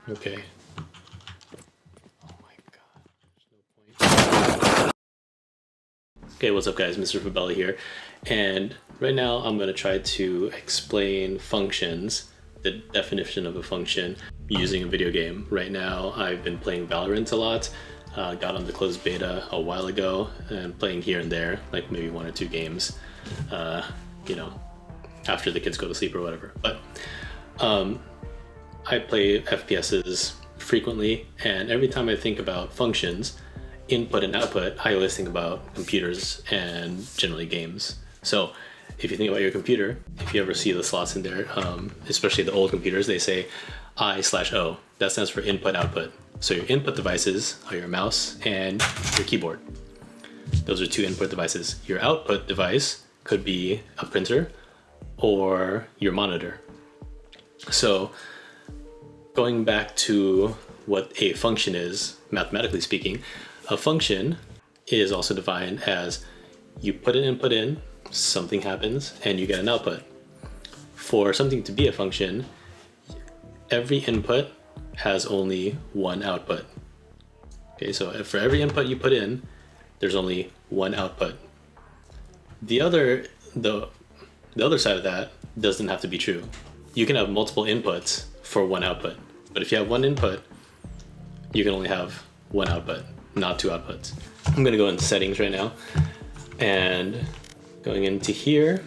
Okay. Oh my god. There's no point. Okay, what's up guys? Mr. Fabella here. And right now I'm going to try to explain functions, the definition of a function, using a video game. Right now I've been playing Valorant a lot. Got on the closed beta a while ago and playing here and there, like maybe 1 or 2 games, you know, after the kids go to sleep or whatever. But I play FPSs frequently, and every time I think about functions, input and output, I always think about computers and generally games. So if you think about your computer, if you ever see the slots in there, especially the old computers, they say I/O. That stands for input output. So your input devices are your mouse and your keyboard. Those are 2 input devices. Your output device could be a printer or your monitor. So going back to what a function is, mathematically speaking, a function is also defined as you put an input in, something happens, and you get an output. For something to be a function, every input has only one output. Okay, so for every input you put in, there's only one output. The other side of that doesn't have to be true. You can have multiple inputs for one output, but if you have one input, you can only have one output, not 2 outputs. I'm gonna go into settings right now, and going into here,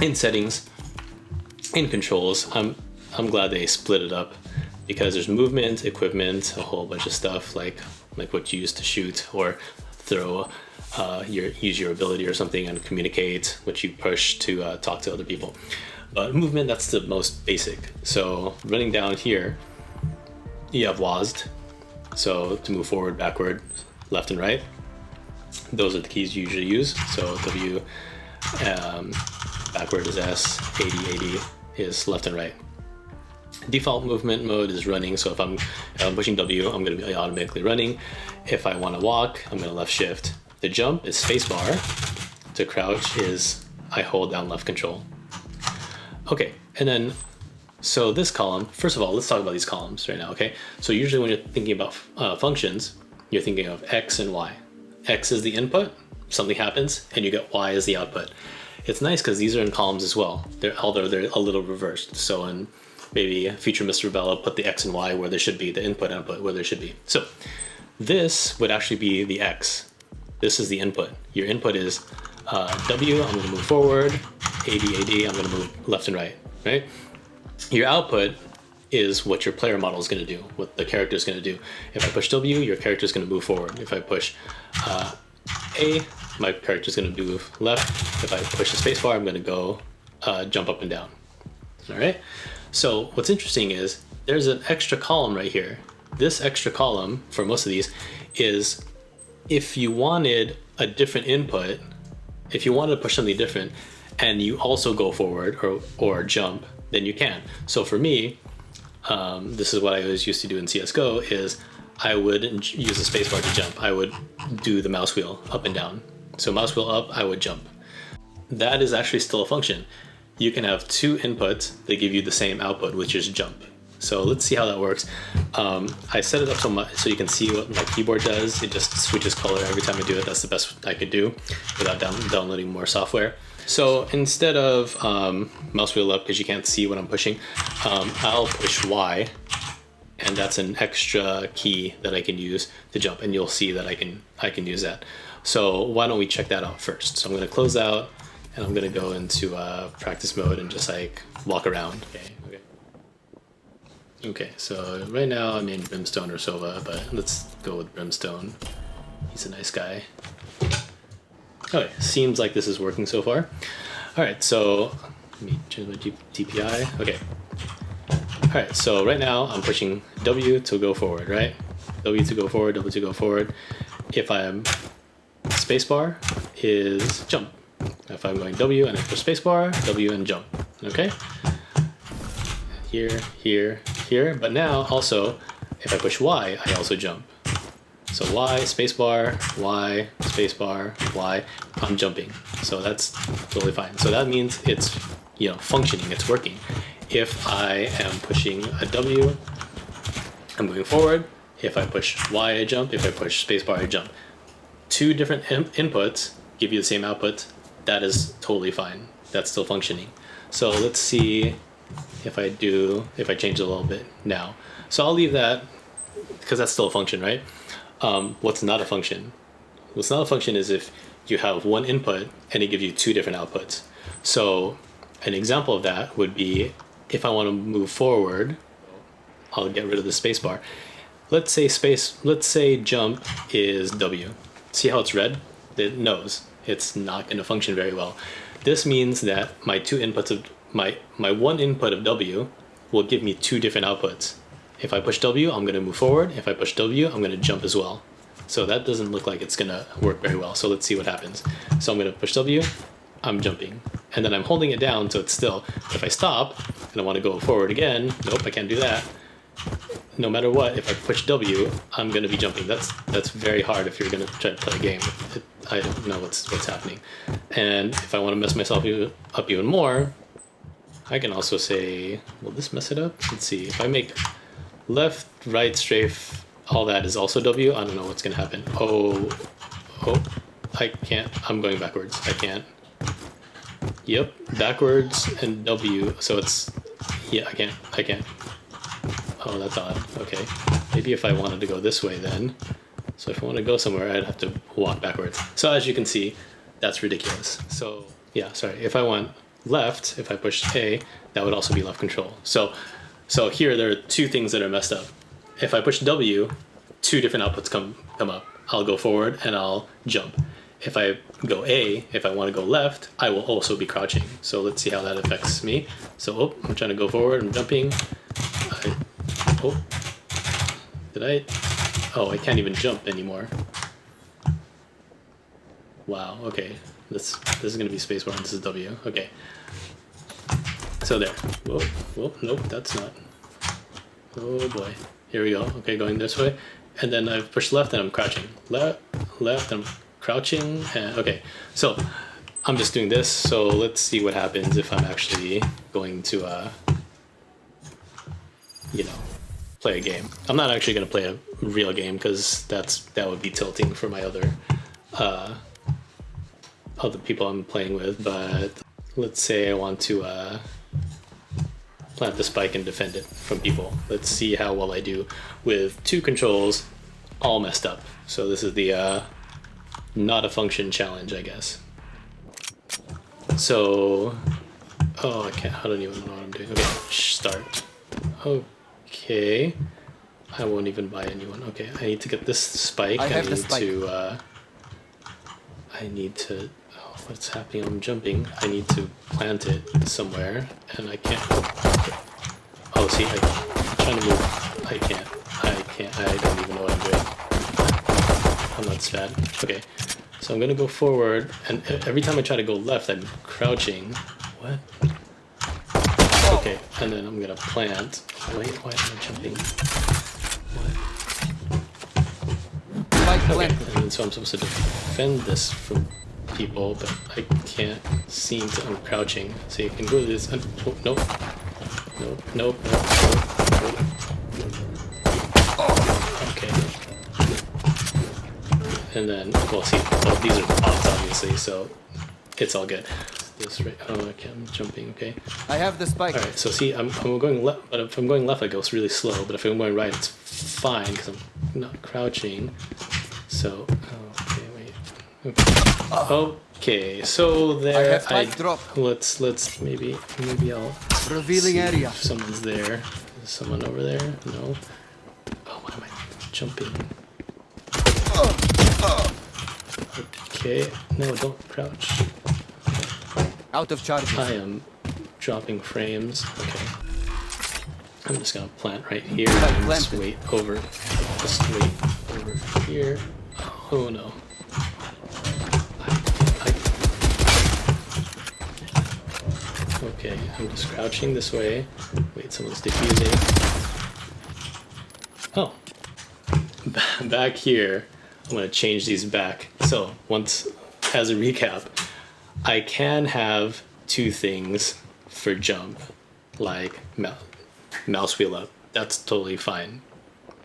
in settings, in controls, I'm glad they split it up, because there's movement, equipment, a whole bunch of stuff like what you use to shoot or throw, use your ability or something and communicate, what you push to talk to other people. But movement, that's the most basic. So running down here, you have WASD. So to move forward, backward, left and right. Those are the keys you usually use. So W, backward is S, 80 is left and right. Default movement mode is running. So if I'm pushing W, I'm going to be automatically running. If I want to walk, I'm going to left shift. The jump is spacebar. To crouch is I hold down left control. Okay, and then, so this column, first of all, let's talk about these columns right now, okay? So usually when you're thinking about functions, you're thinking of X and Y. X is the input, something happens, and you get Y as the output. It's nice because these are in columns as well, although they're a little reversed. So in maybe future Mr. Bella put the X and Y where they should be, the input output where they should be. So this would actually be the X. This is the input. Your input is W, I'm gonna move forward, AD, I'm gonna move left and right, right? Your output is what your player model is gonna do, what the character is gonna do. If I push W, your character is gonna move forward. If I push A, my character is gonna move left. If I push the spacebar, I'm gonna go jump up and down, all right? So what's interesting is there's an extra column right here. This extra column for most of these is if you wanted a different input, if you wanted to push something different and you also go forward or jump, then you can. So for me, this is what I always used to do in CSGO, is I would use the spacebar to jump. I would do the mouse wheel up and down. So mouse wheel up, I would jump. That is actually still a function. You can have 2 inputs that give you the same output, which is jump. So let's see how that works. I set it up so you can see what my keyboard does. It just switches color every time I do it. That's the best I could do without downloading more software. So instead of mouse wheel up, because you can't see what I'm pushing, I'll push Y, and that's an extra key that I can use to jump, and you'll see that I can use that. So why don't we check that out first? So I'm gonna close out, and I'm gonna go into practice mode and just like walk around. Okay, so right now I'm in Brimstone or Sova, but let's go with Brimstone. He's a nice guy. Okay, seems like this is working so far. All right, so let me change my DPI. Okay. All right, so right now I'm pushing W to go forward, right? W to go forward, W to go forward. If I'm spacebar is jump. If I'm going W and I push spacebar, W and jump, okay? Here, here, here, but now also, if I push Y, I also jump. So Y, spacebar, Y, spacebar, Y, I'm jumping. So that's totally fine. So that means it's, functioning, it's working. If I am pushing a W I'm going forward. If I push Y, I jump. If I push spacebar, I jump. Two different inputs give you the same output. That is totally fine. That's still functioning. So let's see if I change it a little bit now. So I'll leave that because that's still a function, right? What's not a function? What's not a function is if you have one input and it gives you two different outputs. So an example of that would be if I want to move forward, I'll get rid of the spacebar. Let's say jump is W. See how it's red? It knows it's not going to function very well. This means that my two inputs of my one input of W will give me two different outputs. If I push W, I'm going to move forward. If I push W, I'm going to jump as well. So that doesn't look like it's going to work very well. So let's see what happens. So I'm going to push W, I'm jumping. And then I'm holding it down so it's still. If I stop and I want to go forward again, nope, I can't do that. No matter what, if I push W, I'm going to be jumping. That's very hard if you're going to try to play a game. I don't know what's happening. And if I want to mess myself up even more, I can also say, will this mess it up? Let's see. If I make left, right, strafe, all that is also W, I don't know what's going to happen. Oh, I can't. I'm going backwards. I can't. Yep, backwards and W. So it's, yeah, I can't. Oh, that's odd. Okay. Maybe if I wanted to go this way then. So if I want to go somewhere, I'd have to walk backwards. So as you can see, that's ridiculous. So yeah, sorry. If I want left, if I push A, that would also be left control. So here there are two things that are messed up. If I push W, two different outputs come up. I'll go forward and I'll jump. If I go A, if I want to go left, I will also be crouching. So let's see how that affects me. So I'm trying to go forward, I'm jumping. I can't even jump anymore. Wow, okay. This is gonna be spacebar and this is W. Okay. So there. Whoa, nope, that's not. Oh boy. Here we go. Okay, going this way. And then I've pushed left and I'm crouching. Left, I'm crouching, and okay. So I'm just doing this, so let's see what happens if I'm actually going to play a game. I'm not actually going to play a real game because that would be tilting for my other people I'm playing with. But let's say I want to plant the spike and defend it from people. Let's see how well I do with two controls all messed up. So this is the not a function challenge, I guess. So I don't even know what I'm doing. Okay, start. Okay, I won't even buy anyone. Okay, I need to get this spike. I need to. Oh, what's happening? I'm jumping. I need to plant it somewhere, and I can't. Oh, see, I'm trying to move. I can't. I don't even know what I'm doing. I'm not sad. Okay, so I'm gonna go forward, and every time I try to go left, I'm crouching. What? Okay, and then I'm gonna plant. Wait, why am I jumping? What? Okay, and then so I'm supposed to defend this from people, but I can't seem to. I'm crouching. So you can go to this. Oh, nope. Okay. And then, well, see, these are bots, obviously, so it's all good. This right. Oh, okay, I'm jumping. Okay. I have the spike. All right. So see, I'm going left, but if I'm going left, I go really slow. But if I'm going right, it's fine because I'm not crouching. So okay, wait. Okay. So there. I have spike drop. Let's maybe I'll. Revealing area. If someone's there. Is someone over there? No. Oh, why am I jumping? Okay. No, don't crouch. Out of charges. I am dropping frames. Okay. I'm just gonna plant right here and just wait over here. Oh no. Okay, I'm just crouching this way. Wait, someone's defusing. Oh. Back here, I'm gonna change these back. So as a recap, I can have two things for jump, like mouse wheel up. That's totally fine.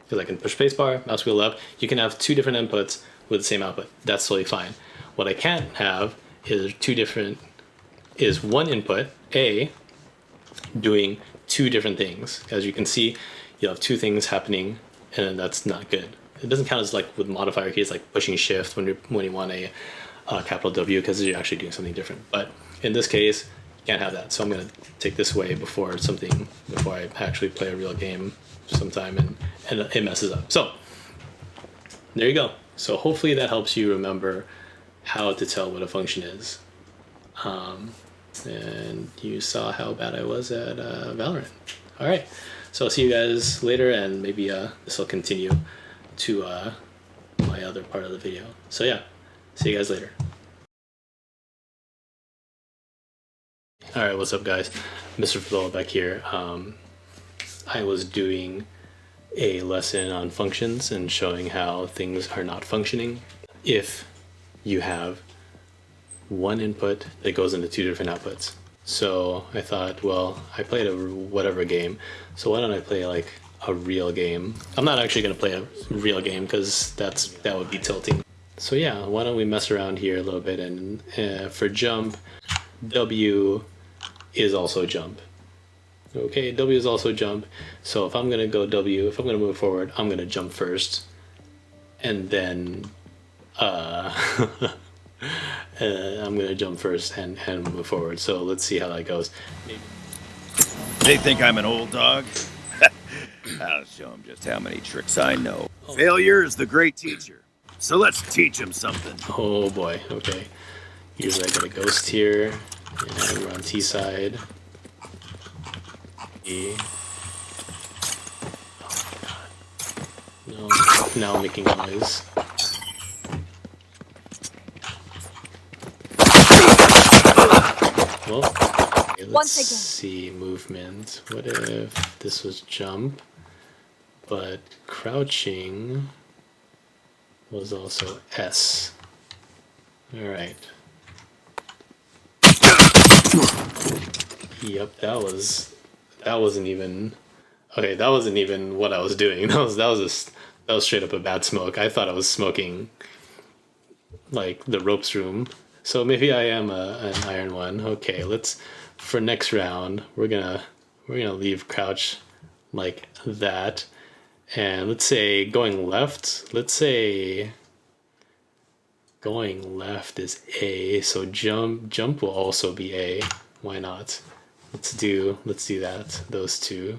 because I can push spacebar, mouse wheel up. You can have two different inputs with the same output. That's totally fine. What I can't have is one input, A, doing two different things. As you can see, you have two things happening, and that's not good. It doesn't count as like with modifier keys, like pushing shift when you want a capital W, because you're actually doing something different. But in this case, you can't have that. So I'm gonna take this away before I actually play a real game sometime, and it messes up. So there you go. So hopefully that helps you remember how to tell what a function is. And you saw how bad I was at Valorant. All right, so I'll see you guys later, and maybe this will continue to my other part of the video. So yeah, see you guys later. All right, what's up, guys? Mr. Fabella back here. I was doing a lesson on functions and showing how things are not functioning if you have one input that goes into two different outputs. So I thought, well, I played a whatever game, so why don't I play like a real game? I'm not actually going to play a real game because that would be tilting. So yeah, why don't we mess around here a little bit, and for jump, W is also jump. Okay, W is also jump. So if I'm going to go W, if I'm going to move forward, I'm going to jump first, and then I'm gonna jump first and move forward. So let's see how that goes. They think I'm an old dog? I'll show them just how many tricks I know. Failure is the great teacher. So let's teach them something. Oh boy, okay. Usually I got a ghost here, and we're on T side. E. Oh my god. No, now I'm making noise. Well, okay, let's see movement. What if this was jump, but crouching was also S? All right. Yep, that wasn't even okay. That wasn't even what I was doing. That was straight up a bad smoke. I thought I was smoking like the ropes room. So maybe I am an iron one. Okay, for next round we're gonna leave crouch like that, and let's say going left. Let's say going left is A. So jump will also be A. Why not? Let's do that. Those two.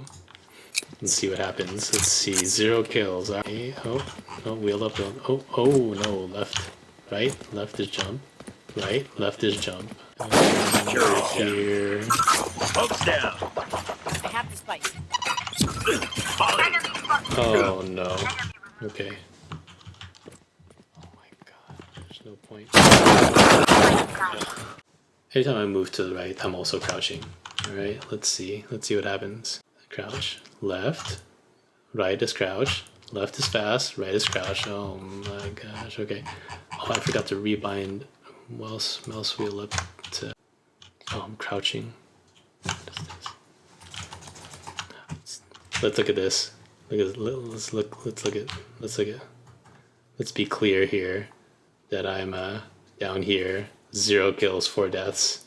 Let's see what happens. Let's see. 0 kills. Okay. Oh no, wheel up. Oh no, left, right, left is jump. Right, left is jump. Here. Folks down. I have the spike. Oh no. Okay. Oh my god, there's no point. Every time I move to the right, I'm also crouching. Alright, let's see what happens. Crouch, left, right is crouch, left is fast, right is crouch. Oh my gosh, okay. Oh, I forgot to rebind mouse wheel up to. Oh, I'm crouching. Let's look at this. Let's be clear here that I'm down here. 0 kills, 4 deaths.